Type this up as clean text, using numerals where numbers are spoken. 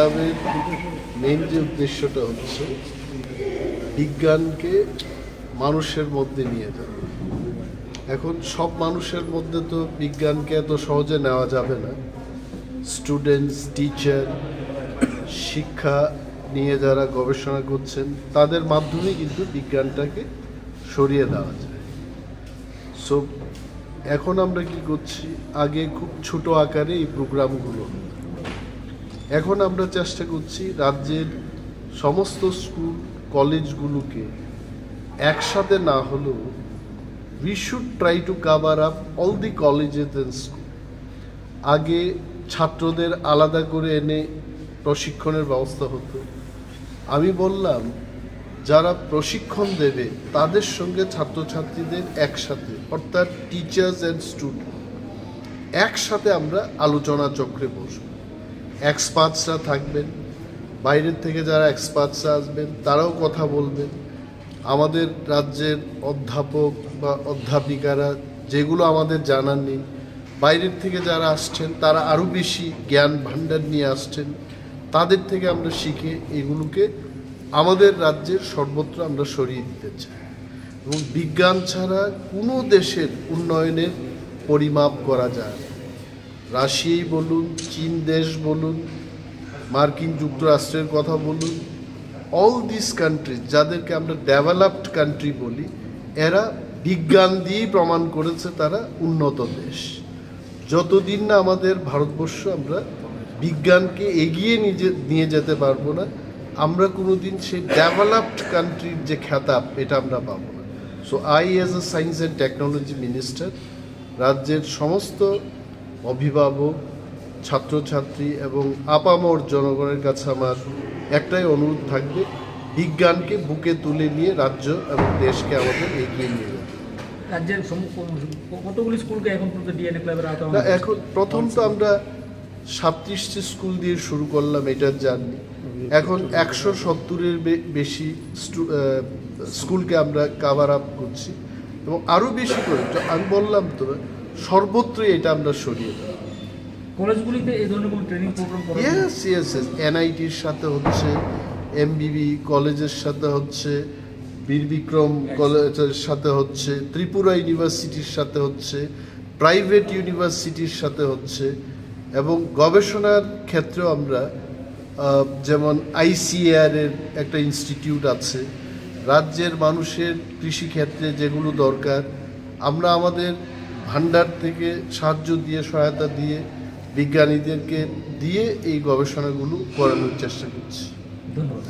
ক্লাবের মেইন যে উদ্দেশ্যটা হচ্ছে বিজ্ঞানকে মানুষের মধ্যে নিয়ে যাওয়া। এখন সব মানুষের মধ্যে তো বিজ্ঞানকে এত সহজে নেওয়া যাবে না। স্টুডেন্টস, টিচার, শিক্ষা নিয়ে যারা গবেষণা করছেন তাদের মাধ্যমে কিন্তু বিজ্ঞানটাকে সরিয়ে দেওয়া যায়। সো এখন আমরা কি করছি, আগে খুব ছোট আকারে এই প্রোগ্রামগুলো, এখন আমরা চেষ্টা করছি রাজ্যের সমস্ত স্কুল কলেজগুলোকে একসাথে না হলেও we should try to cover up all the colleges and school. আগে ছাত্রদের আলাদা করে এনে প্রশিক্ষণের ব্যবস্থা হতো। আমি বললাম যারা প্রশিক্ষণ দেবে তাদের সঙ্গে ছাত্রছাত্রীদের একসাথে, অর্থাৎ টিচার্স অ্যান্ড স্টুডেন্ট একসাথে আমরা আলোচনা চক্রে বসব। এক্সপার্টসরা থাকবেন, বাইরের থেকে যারা এক্সপার্টসরা আসবেন তারাও কথা বলবেন। আমাদের রাজ্যের অধ্যাপক বা অধ্যাপিকারা যেগুলো আমাদের জানা নেই, বাইরের থেকে যারা আসছেন তারা আরও বেশি জ্ঞান ভাণ্ডার নিয়ে আসছেন, তাদের থেকে আমরা শিখে এগুলোকে আমাদের রাজ্যের সর্বত্র আমরা সরিয়ে দিতে চাই। এবং বিজ্ঞান ছাড়া কোনো দেশের উন্নয়নের পরিমাপ করা যায় না। রাশিয়াই বলুন, চীন দেশ বলুন, মার্কিন যুক্তরাষ্ট্রের কথা বলুন, অল দিস কান্ট্রিজ যাদেরকে আমরা ডেভেলপড কান্ট্রি বলি, এরা বিজ্ঞান দিয়েই প্রমাণ করেছে তারা উন্নত দেশ। যতদিন না আমাদের ভারতবর্ষ আমরা বিজ্ঞানকে এগিয়ে নিয়ে যেতে পারবো না, আমরা কোনোদিন সেই ডেভেলপড কান্ট্রির যে খেতাব এটা আমরা পাবো না। So I as a science and technology minister রাজ্যের সমস্ত অভিভাবক, ছাত্রছাত্রী এবং আপামর জনগণের কাছে আমার একটাই অনুরোধ থাকবে, বিজ্ঞানকে বুকে তুলে নিয়ে রাজ্য এবং দেশকে আমাদের এগিয়ে নিয়ে যাবে। রাজ্যের কতগুলি স্কুলকে এখন পর্যন্ত ডিএনএ ক্লাবের আওতায়? না, এখন প্রথম তো আমরা 37টি স্কুল দিয়ে শুরু করলাম এটার জার্নি। এখন 170-এর বেশি স্কুলকে আমরা কাভার আপ করছি এবং আরও বেশি করে, আমি বললাম তো সর্বত্রই এটা আমরা সরিয়ে দেব। কলেজগুলিতে এই ধরনের কোনো ট্রেনিং প্রোগ্রাম করা? ইয়েস, এনআইটির সাথে হচ্ছে, এমবিবি কলেজের সাথে হচ্ছে, বীর বিক্রম কলেজের সাথে হচ্ছে, ত্রিপুরা ইউনিভার্সিটির সাথে হচ্ছে, প্রাইভেট ইউনিভার্সিটির সাথে হচ্ছে, এবং গবেষণার ক্ষেত্রেও আমরা যেমন ICAR এর একটা ইনস্টিটিউট আছে। রাজ্যের মানুষের কৃষিক্ষেত্রে যেগুলো দরকার আমরা আমাদের ভান্ডার থেকে সাহায্য দিয়ে, সহায়তা দিয়ে, বিজ্ঞানীদেরকে দিয়ে এই গবেষণাগুলো করানোর চেষ্টা করছি। ধন্যবাদ।